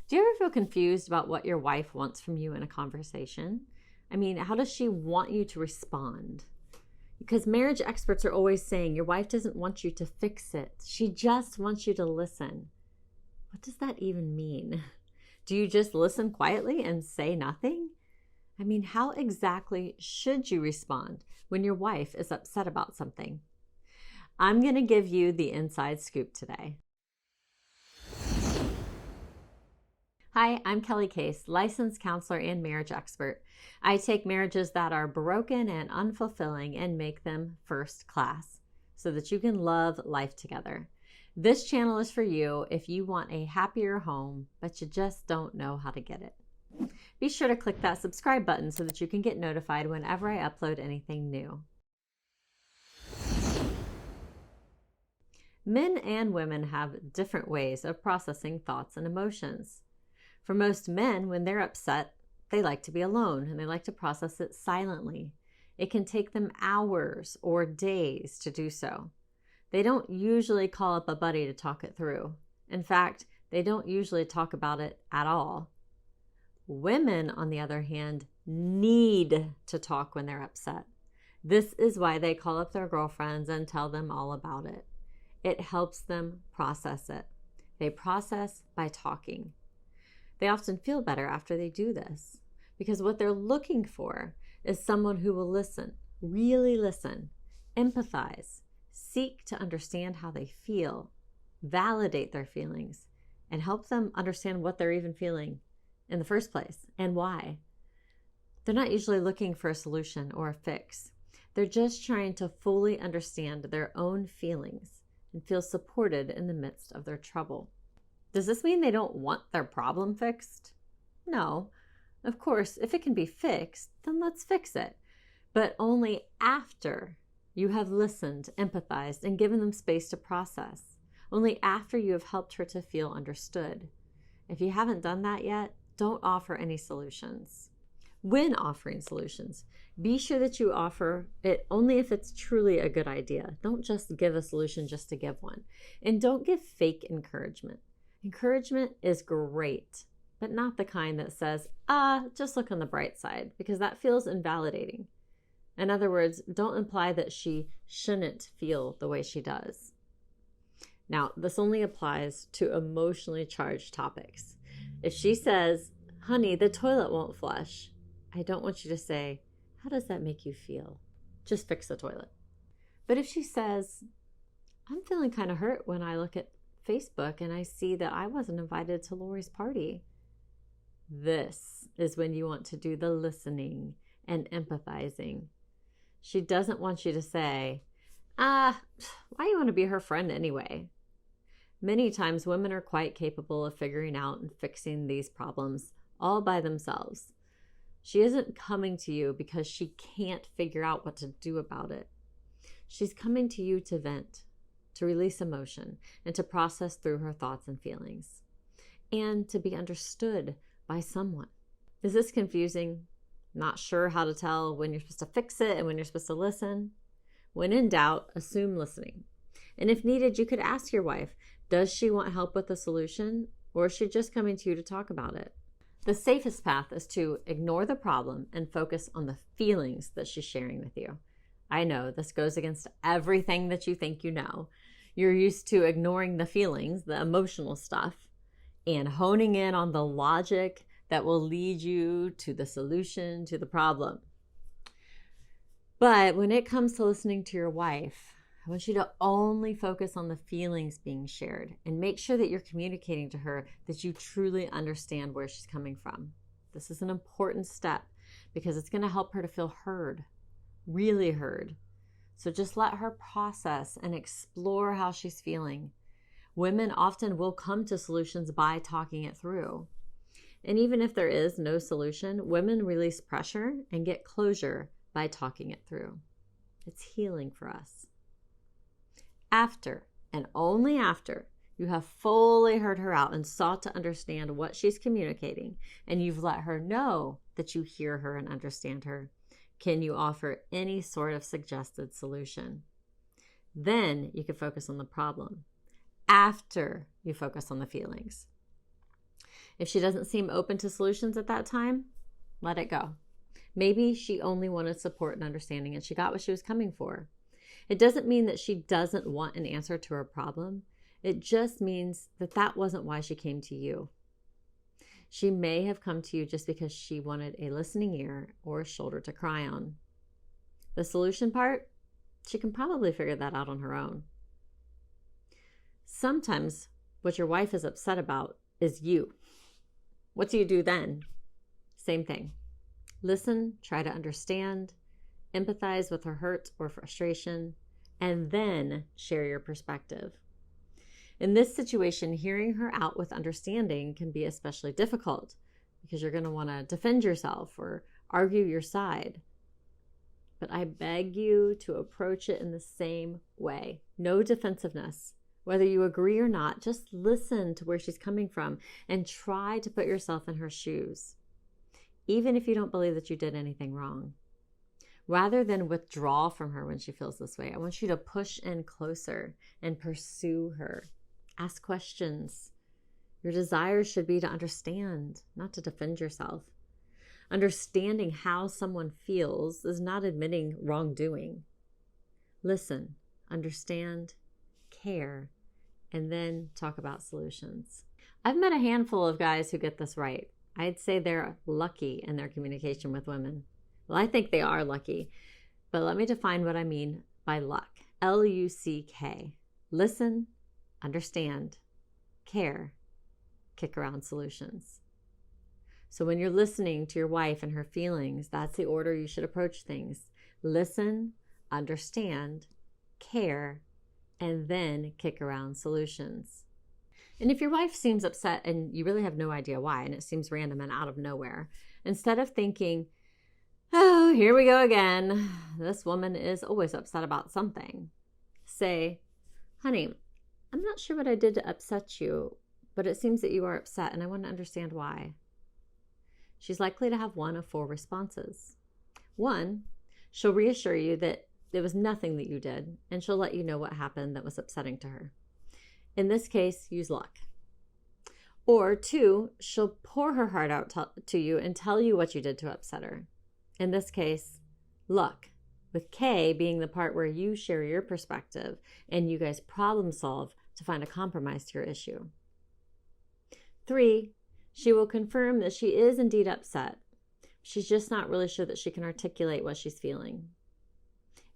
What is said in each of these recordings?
Do you ever feel confused about what your wife wants from you in a conversation? I mean, how does she want you to respond? Because marriage experts are always saying your wife doesn't want you to fix it. She just wants you to listen. What does that even mean? Do you just listen quietly and say nothing? I mean, how exactly should you respond when your wife is upset about something? I'm going to give you the inside scoop today. Hi, I'm Kelly Case, licensed counselor and marriage expert. I take marriages that are broken and unfulfilling and make them first class so that you can love life together. This channel is for you if you want a happier home, but you just don't know how to get it. Be sure to click that subscribe button so that you can get notified whenever I upload anything new. Men and women have different ways of processing thoughts and emotions. For most men, when they're upset, they like to be alone and they like to process it silently. It can take them hours or days to do so. They don't usually call up a buddy to talk it through. In fact, they don't usually talk about it at all. Women, on the other hand, need to talk when they're upset. This is why they call up their girlfriends and tell them all about it. It helps them process it. They process by talking. They often feel better after they do this because what they're looking for is someone who will listen, really listen, empathize, seek to understand how they feel, validate their feelings, and help them understand what they're even feeling in the first place and why. They're not usually looking for a solution or a fix. They're just trying to fully understand their own feelings and feel supported in the midst of their trouble. Does this mean they don't want their problem fixed? No. Of course, if it can be fixed, then let's fix it. But only after you have listened, empathized, and given them space to process. Only after you have helped her to feel understood. If you haven't done that yet, don't offer any solutions. When offering solutions, be sure that you offer it only if it's truly a good idea. Don't just give a solution just to give one. And don't give fake encouragement. Encouragement is great, but not the kind that says, just look on the bright side, because that feels invalidating. In other words, don't imply that she shouldn't feel the way she does. Now, this only applies to emotionally charged topics. If she says, honey, the toilet won't flush, I don't want you to say, how does that make you feel? Just fix the toilet. But if she says, I'm feeling kind of hurt when I look at Facebook and I see that I wasn't invited to Lori's party. This is when you want to do the listening and empathizing. She doesn't want you to say, why do you want to be her friend anyway? Many times women are quite capable of figuring out and fixing these problems all by themselves. She isn't coming to you because she can't figure out what to do about it. She's coming to you to vent, to release emotion, and to process through her thoughts and feelings, and to be understood by someone. Is this confusing? Not sure how to tell when you're supposed to fix it and when you're supposed to listen? When in doubt, assume listening. And if needed, you could ask your wife, does she want help with the solution, or is she just coming to you to talk about it? The safest path is to ignore the problem and focus on the feelings that she's sharing with you. I know this goes against everything that you think you know. You're used to ignoring the feelings, the emotional stuff, and honing in on the logic that will lead you to the solution to the problem. But when it comes to listening to your wife, I want you to only focus on the feelings being shared and make sure that you're communicating to her that you truly understand where she's coming from. This is an important step because it's going to help her to feel heard, really heard. So just let her process and explore how she's feeling. Women often will come to solutions by talking it through. And even if there is no solution, women release pressure and get closure by talking it through. It's healing for us. After, and only after, you have fully heard her out and sought to understand what she's communicating, and you've let her know that you hear her and understand her, can you offer any sort of suggested solution? Then you can focus on the problem after you focus on the feelings. If she doesn't seem open to solutions at that time, let it go. Maybe she only wanted support and understanding and she got what she was coming for. It doesn't mean that she doesn't want an answer to her problem. It just means that that wasn't why she came to you. She may have come to you just because she wanted a listening ear or a shoulder to cry on. The solution part, she can probably figure that out on her own. Sometimes what your wife is upset about is you. What do you do then? Same thing. Listen, try to understand, empathize with her hurt or frustration, and then share your perspective. In this situation, hearing her out with understanding can be especially difficult because you're going to want to defend yourself or argue your side. But I beg you to approach it in the same way. No defensiveness. Whether you agree or not, just listen to where she's coming from and try to put yourself in her shoes, even if you don't believe that you did anything wrong. Rather than withdraw from her when she feels this way, I want you to push in closer and pursue her. Ask questions. Your desire should be to understand, not to defend yourself. Understanding how someone feels is not admitting wrongdoing. Listen, understand, care, and then talk about solutions. I've met a handful of guys who get this right. I'd say they're lucky in their communication with women. Well, I think they are lucky, but let me define what I mean by luck. L-U-C-K. Listen, understand, care, kick around solutions. So when you're listening to your wife and her feelings, that's the order you should approach things. Listen, understand, care, and then kick around solutions. And if your wife seems upset and you really have no idea why, and it seems random and out of nowhere, instead of thinking, oh, here we go again, this woman is always upset about something, say, honey, I'm not sure what I did to upset you, but it seems that you are upset and I want to understand why. She's likely to have one of four responses. One, she'll reassure you that there was nothing that you did, and she'll let you know what happened that was upsetting to her. In this case, use luck. Or two, she'll pour her heart out to you and tell you what you did to upset her. In this case, luck, with K being the part where you share your perspective and you guys problem solve to find a compromise to your issue. 3, she will confirm that she is indeed upset. She's just not really sure that she can articulate what she's feeling.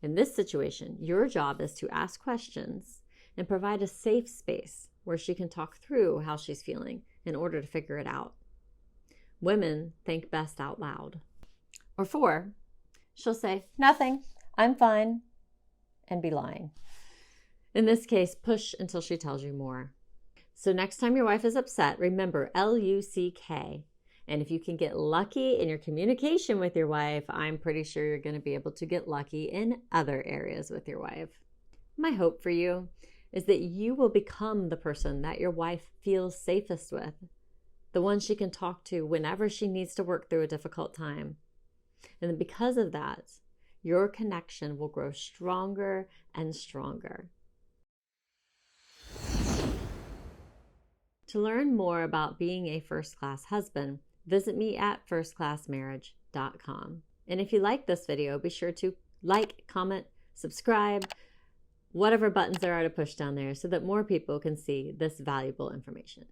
In this situation, your job is to ask questions and provide a safe space where she can talk through how she's feeling in order to figure it out. Women think best out loud. Or 4, she'll say, nothing, I'm fine, and be lying. In this case, push until she tells you more. So next time your wife is upset, remember L-U-C-K. And if you can get lucky in your communication with your wife, I'm pretty sure you're going to be able to get lucky in other areas with your wife. My hope for you is that you will become the person that your wife feels safest with, the one she can talk to whenever she needs to work through a difficult time. And then because of that, your connection will grow stronger and stronger. To learn more about being a first-class husband, visit me at firstclassmarriage.com. And if you like this video, be sure to like, comment, subscribe, whatever buttons there are to push down there so that more people can see this valuable information.